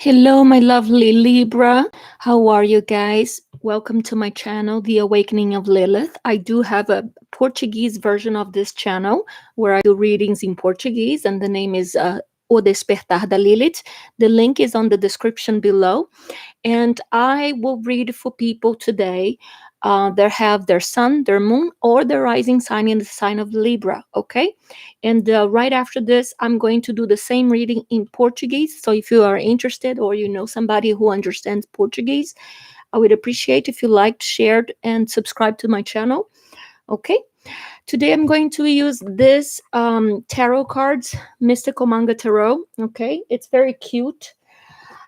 Hello, my lovely Libra. How are you guys? Welcome to my channel, The Awakening of Lilith. I do have a Portuguese version of this channel where I do readings in Portuguese, and the name is O Despertar da Lilith. The link is on the description below. And I will read for people today that have their sun, their moon, or their rising sign in the sign of Libra. Okay. And right after this, I'm going to do the same reading in Portuguese. So if you are interested or you know somebody who understands Portuguese, I would appreciate if you liked, shared, and subscribed to my channel. Okay. Today I'm going to use this tarot cards, Mystical Manga Tarot. Okay. It's very cute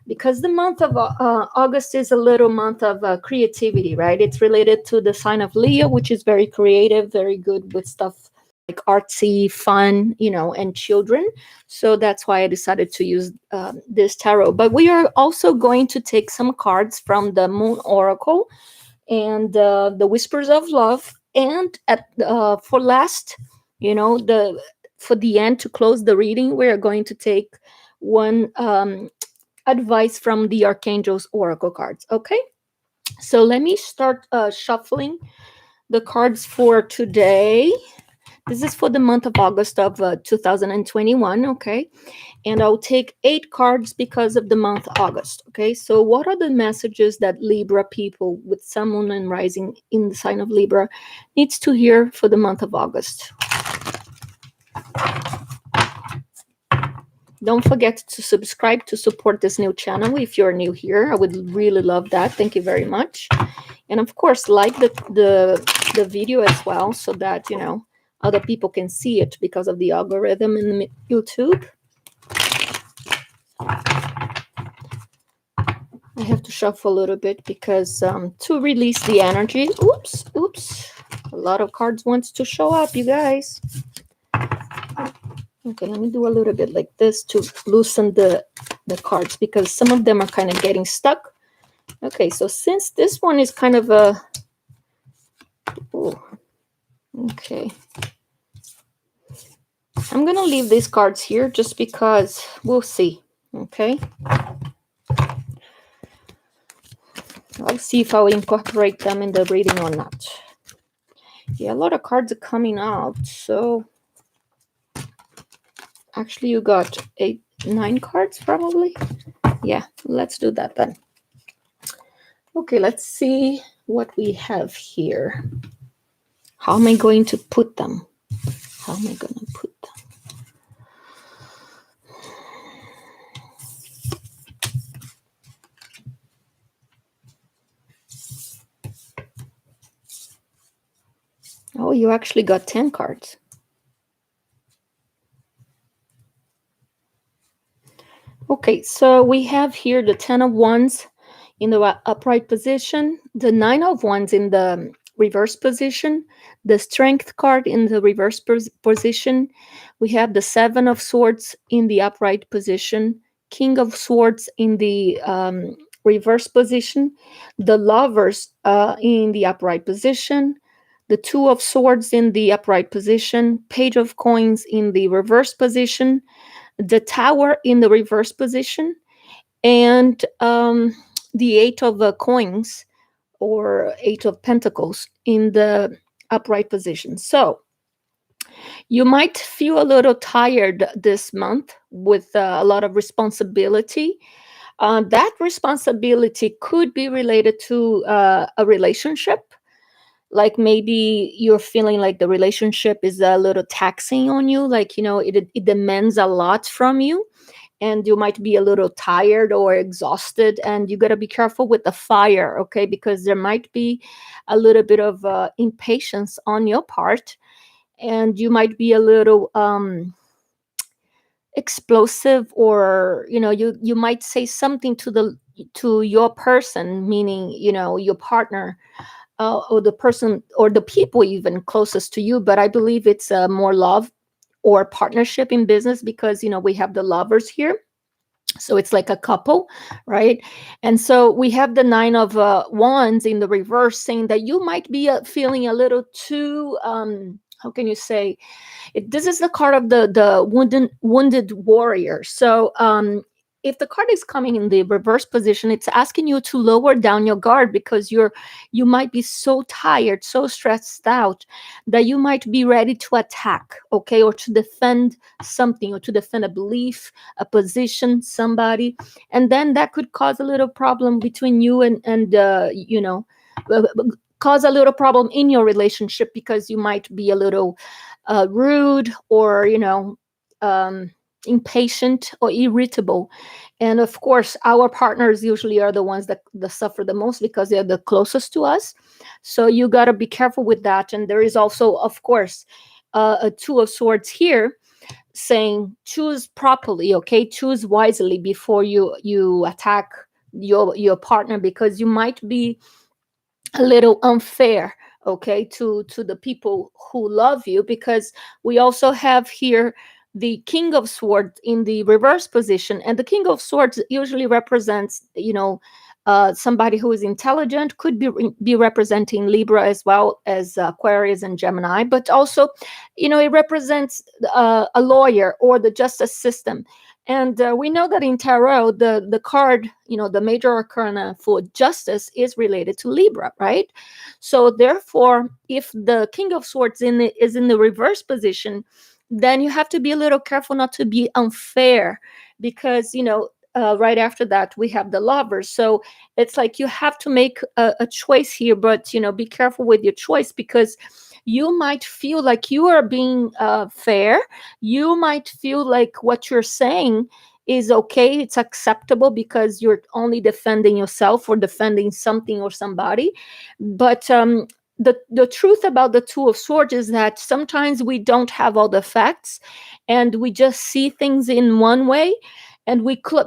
because the month of August is a little month of creativity, right? It's related to the sign of Leo, which is very creative, very good with stuff like artsy, fun, and children. So that's why I decided to use this tarot. But we are also going to take some cards from the Moon Oracle and the Whispers of Love. And for last, for the end, to close the reading, we are going to take one advice from the Archangel's Oracle cards. Okay, so let me start shuffling the cards for today. This is for the month of August of 2021. Okay, and I'll take 8 cards because of the month August. Okay, so what are the messages that Libra people with Sun, Moon, and Rising in the sign of Libra needs to hear for the month of August? Don't forget to subscribe to support this new channel if you're new here. I would really love that. Thank you very much. And of course, like the video as well so that, other people can see it because of the algorithm in YouTube. I have to shuffle a little bit because to release the energy. Oops. A lot of cards wants to show up, you guys. Okay, let me do a little bit like this to loosen the cards because some of them are kind of getting stuck. Okay, so since this one is kind of a... okay. I'm going to leave these cards here just because we'll see. Okay. I'll see if I'll incorporate them in the reading or not. Yeah, a lot of cards are coming out, so... actually, you got 9 cards probably. Yeah, let's do that then. Okay, let's see what we have here. How am I going to put them? How am I going to put them? Oh, you actually got 10 cards. Okay, so we have here the 10 of Wands in the upright position, the 9 of Wands in the reverse position, the Strength card in the reverse position. We have the 7 of Swords in the upright position, King of Swords in the reverse position, the Lovers in the upright position, the 2 of Swords in the upright position, Page of Coins in the reverse position, the Tower in the reverse position, and the 8 of coins or 8 of pentacles in the upright position. So you might feel a little tired this month with a lot of responsibility. That responsibility could be related to a relationship. Like maybe you're feeling like the relationship is a little taxing on you, like, it demands a lot from you, and you might be a little tired or exhausted, and you got to be careful with the fire, okay? Because there might be a little bit of impatience on your part, and you might be a little explosive, or you might say something to your person, meaning your partner, or the person or the people even closest to you. But I believe it's more love or partnership in business because we have the Lovers here, so it's like a couple, right? And so we have the 9 of Wands in the reverse, saying that you might be feeling a little too how can you say it? This is the card of the wounded warrior. So if the card is coming in the reverse position, it's asking you to lower down your guard, because you might be so tired, so stressed out, that you might be ready to attack, okay, or to defend something, or to defend a belief, a position, somebody. And then that could cause a little problem between you and uh, cause a little problem in your relationship, because you might be a little rude, or impatient or irritable. And of course, our partners usually are the ones that suffer the most, because they're the closest to us. So you got to be careful with that. And there is also, of course, a Two of Swords here, saying choose properly, okay, choose wisely before you attack your partner, because you might be a little unfair, okay, to the people who love you. Because we also have here the King of Swords in the reverse position, and the King of Swords usually represents, somebody who is intelligent, could be representing Libra as well as Aquarius and Gemini, but also, it represents a lawyer or the justice system. And we know that in tarot, the card, the major arcana for justice is related to Libra, right? So therefore, if the King of Swords is in the reverse position, then you have to be a little careful not to be unfair, because right after that we have the Lovers. So it's like you have to make a choice here, but be careful with your choice, because you might feel like you are being fair. You might feel like what you're saying is okay, it's acceptable, because you're only defending yourself or defending something or somebody. But the truth about the Two of Swords is that sometimes we don't have all the facts, and we just see things in one way. And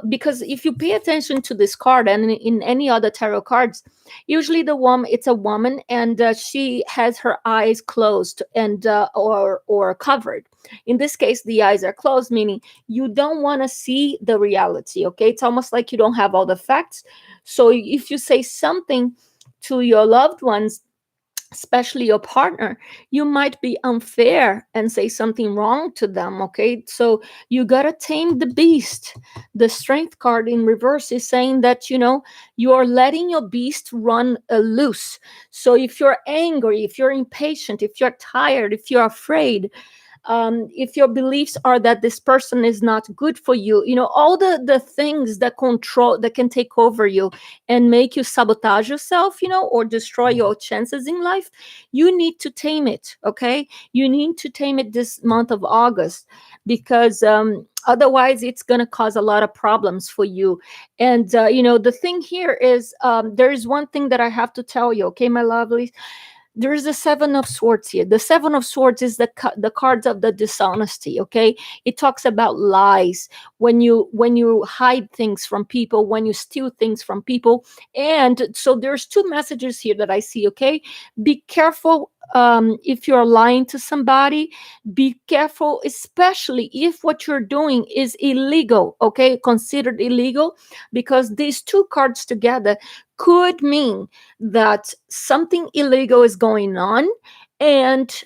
because if you pay attention to this card, and in any other tarot cards, usually it's a woman, and she has her eyes closed, and or covered. In this case, the eyes are closed, meaning you don't want to see the reality, okay? It's almost like you don't have all the facts. So if you say something to your loved ones, especially your partner, you might be unfair and say something wrong to them, okay? So you got to tame the beast. The Strength card in reverse is saying that you're letting your beast run loose. So if you're angry, if you're impatient, if you're tired, if you're afraid, if your beliefs are that this person is not good for you, all the things that can take over you and make you sabotage yourself, or destroy your chances in life, you need to tame it, okay? You need to tame it this month of August, because otherwise it's going to cause a lot of problems for you. And the thing here is, there is one thing that I have to tell you, okay, my lovelies. There's the Seven of Swords here. The Seven of Swords is the cards of the dishonesty, okay? It talks about lies, when you hide things from people, when you steal things from people. And so there's two messages here that I see, okay? Be careful if you're lying to somebody. Be careful, especially if what you're doing is illegal, okay? Considered illegal, because these two cards together could mean that something illegal is going on, and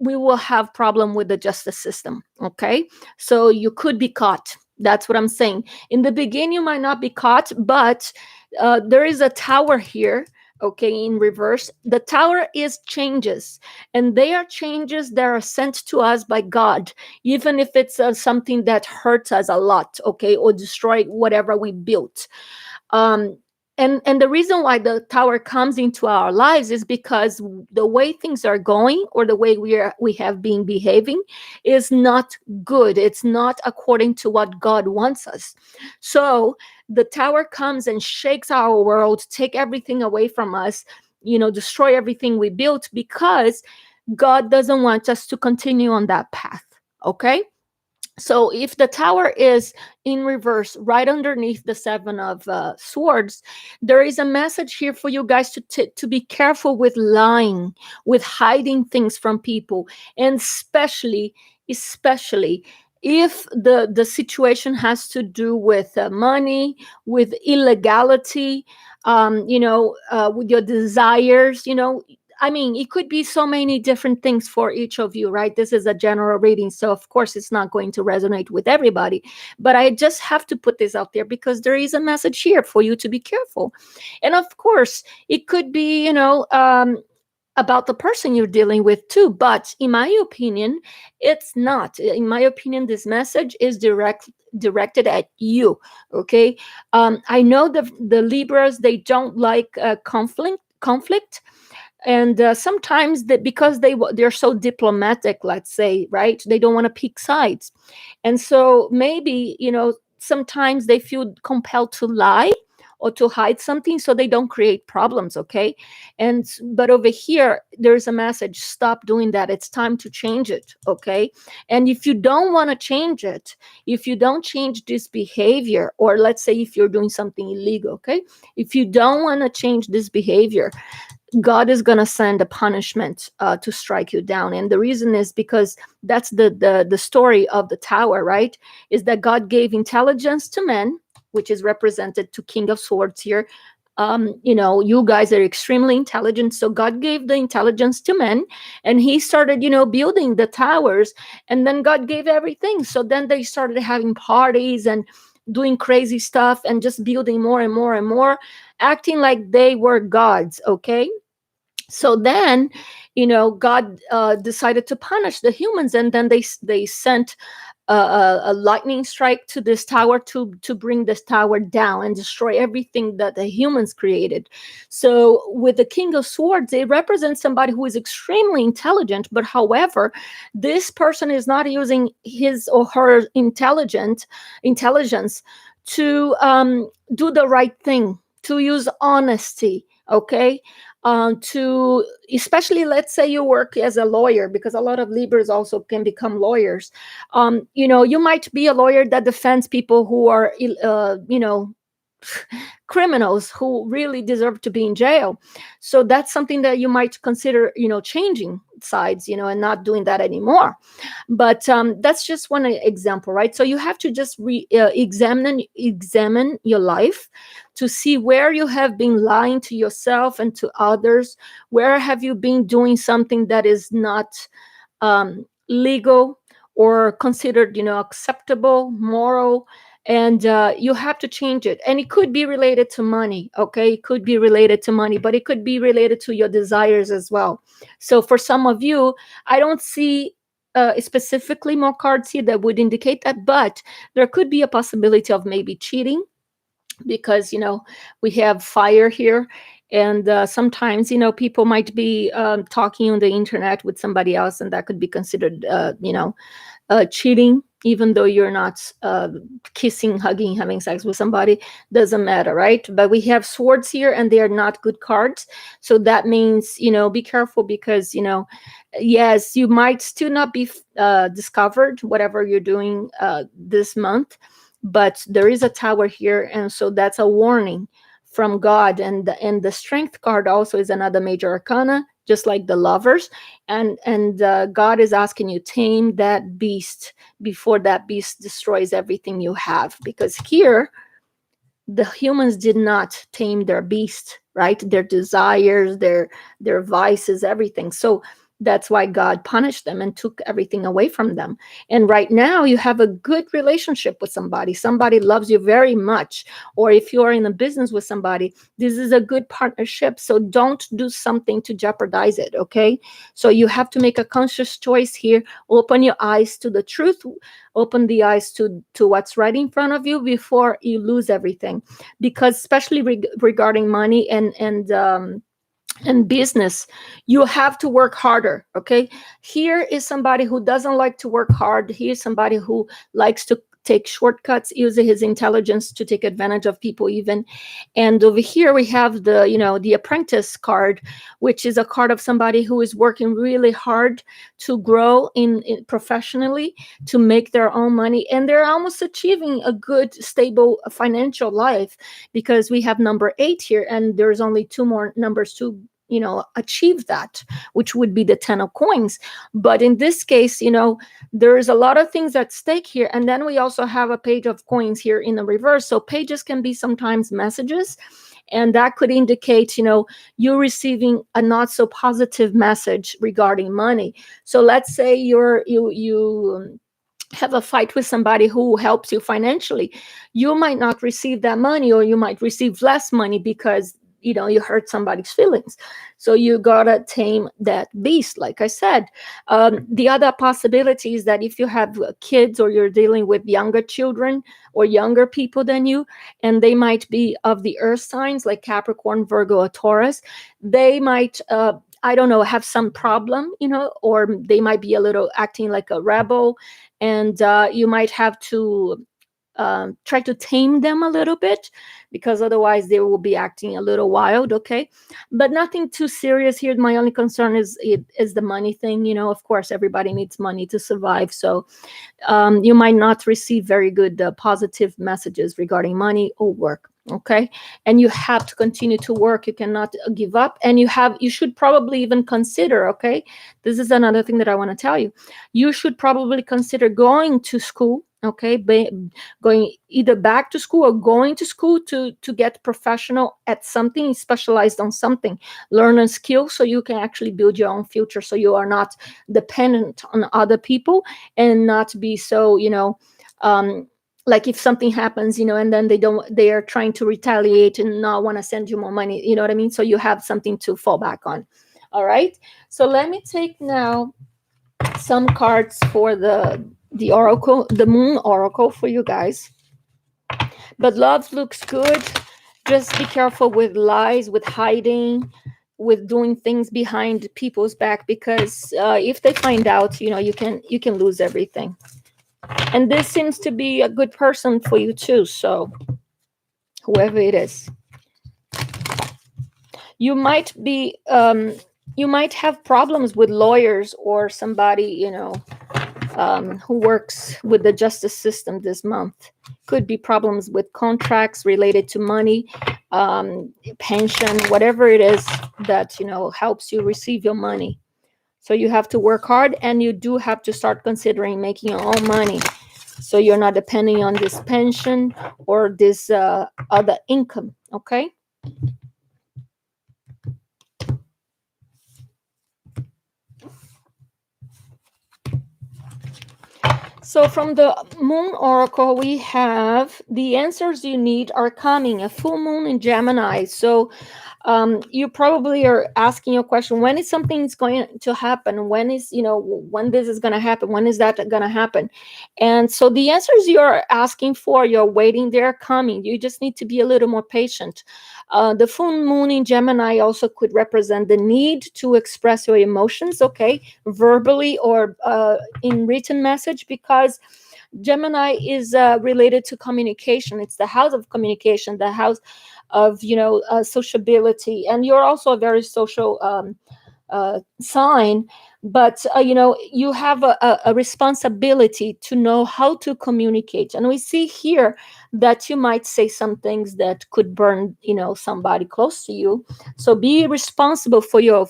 we will have problem with the justice system, okay? So you could be caught. That's what I'm saying. In the beginning, you might not be caught, but there is a Tower here, okay, in reverse. The Tower is changes, and they are changes that are sent to us by God, even if it's something that hurts us a lot, okay, or destroy whatever we built. um and the reason why the Tower comes into our lives is because the way things are going, or the way we have been behaving, is not good. It's not according to what God wants us. So the Tower comes and shakes our world, take everything away from us, destroy everything we built, because God doesn't want us to continue on that path, okay? So if the Tower is in reverse, right underneath the Seven of Swords, there is a message here for you guys to be careful with lying, with hiding things from people, and especially if the situation has to do with money, with illegality, with your desires. I mean, it could be so many different things for each of you, right? This is a general reading, so of course it's not going to resonate with everybody. But I just have to put this out there because there is a message here for you to be careful. And of course, it could be, about the person you're dealing with too. But in my opinion, it's not. In my opinion, this message is directed at you. Okay. I know the Libras, they don't like conflict, and sometimes because they're so diplomatic, let's say, right, they don't want to pick sides, and so maybe, sometimes they feel compelled to lie or to hide something so they don't create problems. Okay. But over here there's a message: stop doing that, it's time to change it. Okay. And if you don't want to change it, if you don't change this behavior, or let's say if you're doing something illegal, okay, if you don't want to change this behavior, God is going to send a punishment to strike you down. And the reason is because that's the story of the tower, right? Is that God gave intelligence to men, which is represented to King of Swords here. You guys are extremely intelligent. So God gave the intelligence to men, and he started, building the towers, and then God gave everything. So then they started having parties and doing crazy stuff and just building more and more and more, acting like they were gods. Okay. So then, God decided to punish the humans, and then they sent a lightning strike to this tower to bring this tower down and destroy everything that the humans created. So with the King of Swords, they represent somebody who is extremely intelligent, but however, this person is not using his or her intelligence to do the right thing, to use honesty. Okay. To especially, let's say you work as a lawyer, because a lot of Libras also can become lawyers. You might be a lawyer that defends people who are criminals who really deserve to be in jail. So that's something that you might consider, changing sides, and not doing that anymore. But that's just one example, right? So you have to just examine your life to see where you have been lying to yourself and to others. Where have you been doing something that is not legal or considered, acceptable, moral, and you have to change it. And it could be related to money. Okay, it could be related to money, but it could be related to your desires as well. So for some of you, I don't see specifically more cards here that would indicate that, but there could be a possibility of maybe cheating, because we have fire here. And sometimes people might be talking on the internet with somebody else, and that could be considered cheating, even though you're not kissing, hugging, having sex with somebody. Doesn't matter, right? But we have swords here, and they are not good cards. So that means, be careful, because yes, you might still not be discovered, whatever you're doing this month, but there is a tower here, and so that's a warning from God. And the strength card also is another major arcana, just like the Lovers. And God is asking you, tame that beast before that beast destroys everything you have. Because here the humans did not tame their beast, right? Their desires, their vices, everything. So that's why God punished them and took everything away from them. And right now you have a good relationship with somebody. Somebody loves you very much. Or if you're in a business with somebody, this is a good partnership. So don't do something to jeopardize it. Okay. So you have to make a conscious choice here. Open your eyes to the truth. Open the eyes to what's right in front of you before you lose everything. Because especially regarding money and business, you have to work harder. Okay. Here is somebody who doesn't like to work hard. Here's somebody who likes to take shortcuts, using his intelligence to take advantage of people even. And over here we have the apprentice card, which is a card of somebody who is working really hard to grow in professionally, to make their own money, and they're almost achieving a good stable financial life, because we have number 8 here, and there's only 2 more numbers to achieve that, which would be the 10 of coins. But in this case, there's a lot of things at stake here. And then we also have a page of coins here in the reverse. So pages can be sometimes messages, and that could indicate, you receiving a not so positive message regarding money. So let's say you have a fight with somebody who helps you financially. You might not receive that money, or you might receive less money because you hurt somebody's feelings. So you gotta tame that beast, like I said. The other possibility is that if you have kids, or you're dealing with younger children or younger people than you, and they might be of the earth signs like Capricorn, Virgo, or Taurus, they might I don't know, have some problem, or they might be a little acting like a rebel, and you might have to try to tame them a little bit, because otherwise they will be acting a little wild. Okay, but nothing too serious here. My only concern is the money thing. Of course, everybody needs money to survive, so you might not receive very good positive messages regarding money or work. Okay, and you have to continue to work. You cannot give up, and you should probably even consider. Okay, this is another thing that I want to tell you. You should probably consider going to school. Okay, going either back to school or going to school to get professional at something, specialized on something, learn a skill, so you can actually build your own future, so you are not dependent on other people, and not be so like if something happens, and then they are trying to retaliate and not want to send you more money, you know what I mean? So you have something to fall back on. All right, so let me take now some cards for the oracle, the moon oracle, for you guys. But love looks good. Just be careful with lies, with hiding, with doing things behind people's back, because if they find out, you can lose everything. And this seems to be a good person for you too, so whoever it is, you might be you might have problems with lawyers or somebody who works with the justice system this month. Could be problems with contracts related to money, pension, whatever it is that helps you receive your money. So you have to work hard, and you do have to start considering making your own money, so you're not depending on this pension or this other income. Okay. So from the moon oracle, we have the answers you need are coming. A full moon in Gemini. So you probably are asking your question, when is something going to happen? When this is going to happen? When is that going to happen? And so the answers you're asking for, you're waiting, they're coming. You just need to be a little more patient. The full moon in Gemini also could represent the need to express your emotions, okay, verbally or in written message, because Gemini is related to communication. It's the house of communication, the house of sociability, and you're also a very social sign, but you have a responsibility to know how to communicate. And we see here that you might say some things that could burn somebody close to you. So be responsible for your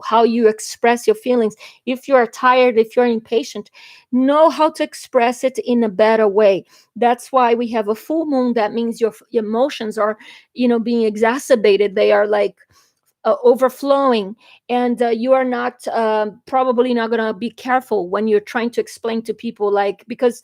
how you express your feelings. If you are tired, if you're impatient, know how to express it in a better way. That's why we have a full moon. That means your emotions are being exacerbated. They are like overflowing, and you are not probably not going to be careful when you're trying to explain to people, like, because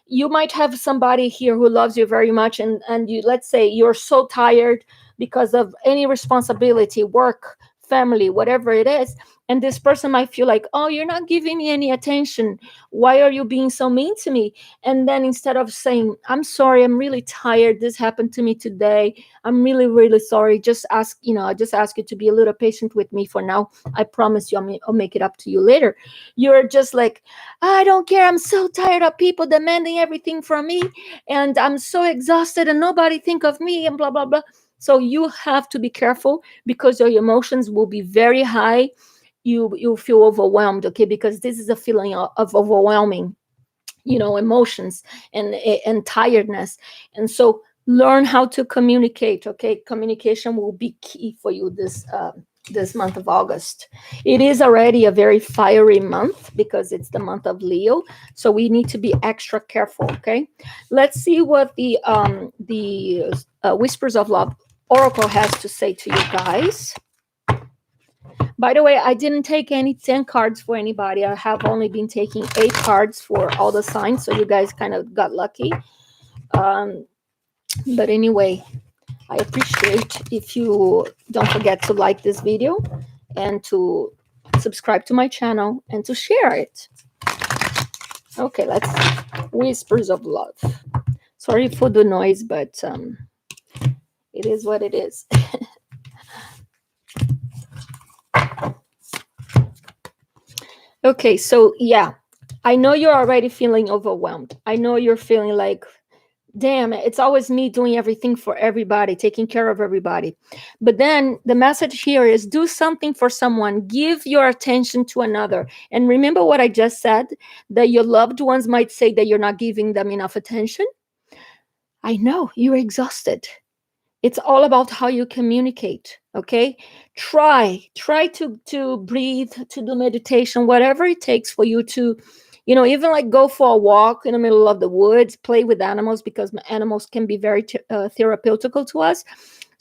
you might have somebody here who loves you very much, and you, let's say you're so tired because of any responsibility, work, family, whatever it is, and this person might feel like, oh, you're not giving me any attention, why are you being so mean to me? And then instead of saying, I'm sorry, I'm really tired, this happened to me today, I'm really, really sorry, I just ask you to be a little patient with me for now, I promise you I'll make it up to you later. You're just like, I don't care, I'm so tired of people demanding everything from me, and I'm so exhausted, and nobody think of me, and blah blah blah. So you have to be careful, because your emotions will be very high. You feel overwhelmed, okay, because this is a feeling of overwhelming emotions and tiredness. And so learn how to communicate, okay. Communication will be key for you this month of August. It is already a very fiery month because it's the month of Leo, so we need to be extra careful, okay. Let's see what the whispers of love Oracle has to say to you guys. By the way, I didn't take any 10 cards for anybody. I have only been taking 8 cards for all the signs, so you guys kind of got lucky. But anyway, I appreciate if you don't forget to like this video and to subscribe to my channel and to share it. Okay, let's Whispers of Love. Sorry for the noise, but it is what it is. Okay, so yeah, I know you're already feeling overwhelmed. I know you're feeling like, damn, it's always me doing everything for everybody, taking care of everybody. But then the message here is do something for someone, give your attention to another. And remember what I just said, that your loved ones might say that you're not giving them enough attention. I know you're exhausted. It's all about how you communicate. Okay, try to breathe, to do meditation, whatever it takes for you to, even like go for a walk in the middle of the woods, play with animals, because animals can be very therapeutical to us.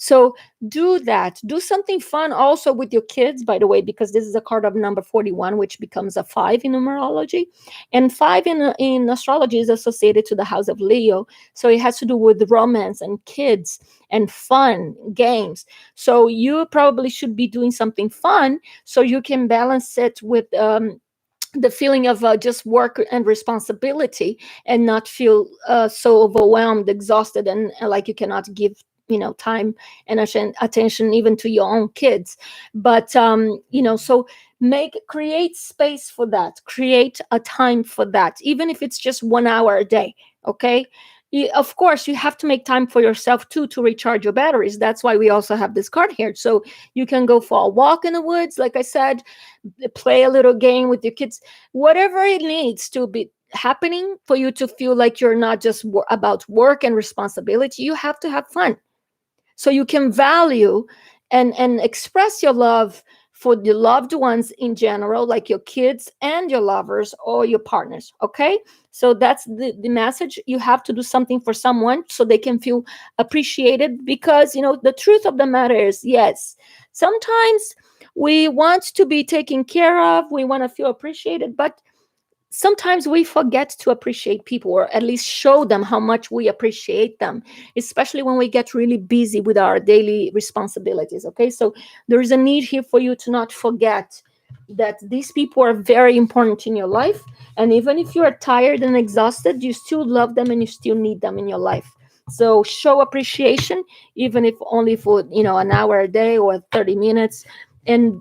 So do that. Do something fun also with your kids, by the way, because this is a card of number 41, which becomes a 5 in numerology. And 5 in astrology is associated to the house of Leo. So it has to do with romance and kids and fun games. So you probably should be doing something fun so you can balance it with the feeling of just work and responsibility, and not feel so overwhelmed, exhausted, and like you cannot give time and attention even to your own kids. But so create space for that, create a time for that, even if it's just 1 hour a day. Okay, of course you have to make time for yourself too, to recharge your batteries. That's why we also have this card here, so you can go for a walk in the woods, like I said, play a little game with your kids, whatever it needs to be happening for you to feel like you're not just about work and responsibility. You have to have fun so you can value and express your love for the loved ones in general, like your kids and your lovers or your partners. Okay, so that's the message. You have to do something for someone so they can feel appreciated, because the truth of the matter is, yes, sometimes we want to be taken care of, we want to feel appreciated, but sometimes we forget to appreciate people, or at least show them how much we appreciate them, especially when we get really busy with our daily responsibilities. Okay, so there is a need here for you to not forget that these people are very important in your life, and even if you are tired and exhausted, you still love them and you still need them in your life. So show appreciation, even if only for an hour a day or 30 minutes, and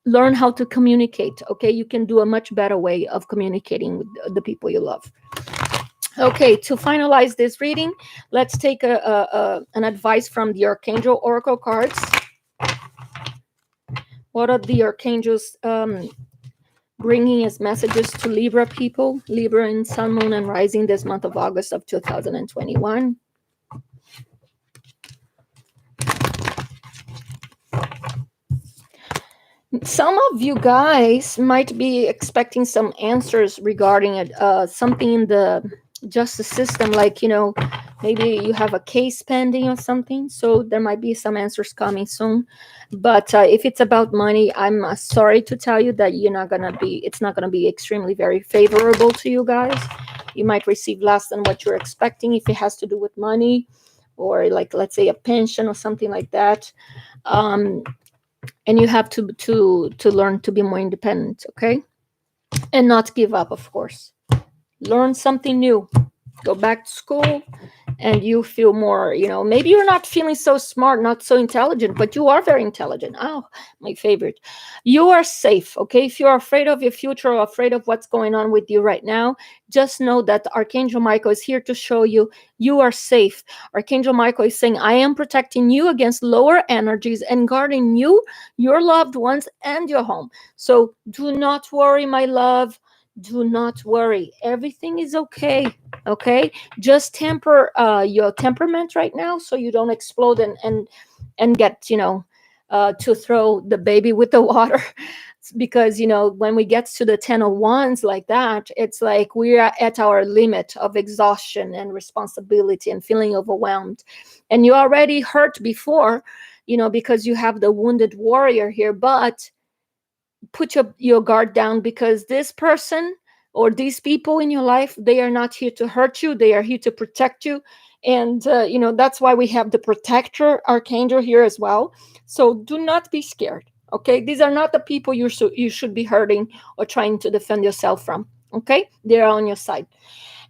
learn how to communicate. Okay, you can do a much better way of communicating with the people you love. Okay, to finalize this reading, let's take an advice from the Archangel Oracle cards. What are the archangels bringing as messages to Libra people, Libra in Sun, Moon, and Rising this month of August of 2021? Some of you guys might be expecting some answers regarding it, something in the justice system, like maybe you have a case pending or something, so there might be some answers coming soon. But if it's about money, I'm sorry to tell you that it's not gonna be extremely very favorable to you guys. You might receive less than what you're expecting if it has to do with money, or like, let's say, a pension or something like that. And you have to learn to be more independent, okay, and not give up. Of course, learn something new, go back to school, and you feel more, maybe you're not feeling so smart, not so intelligent, but you are very intelligent. Oh, my favorite. You are safe. Okay, if you're afraid of your future or afraid of what's going on with you right now, just know that Archangel Michael is here to show you you are safe. Archangel Michael is saying, I am protecting you against lower energies and guarding you, your loved ones, and your home. So do not worry, my love. Do not worry. Everything is okay. Okay, just temper your temperament right now, so you don't explode and get to throw the baby with the water. because when we get to the 10 of wands like that, it's like we are at our limit of exhaustion and responsibility and feeling overwhelmed. And you already hurt before, because you have the wounded warrior here. But put your guard down, because this person or these people in your life, they are not here to hurt you, they are here to protect you. And that's why we have the protector archangel here as well. So do not be scared. Okay, these are not the people you should be hurting or trying to defend yourself from. Okay, they're on your side.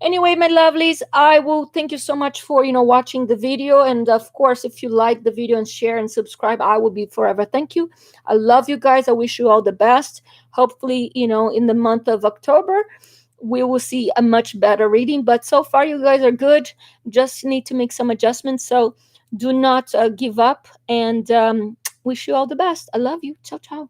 Anyway, my lovelies, I will thank you so much for watching the video. And of course, if you like the video and share and subscribe, I will be forever thank you. I love you guys. I wish you all the best. Hopefully, in the month of October, we will see a much better reading. But so far, you guys are good. Just need to make some adjustments. So do not give up. And wish you all the best. I love you. Ciao, ciao.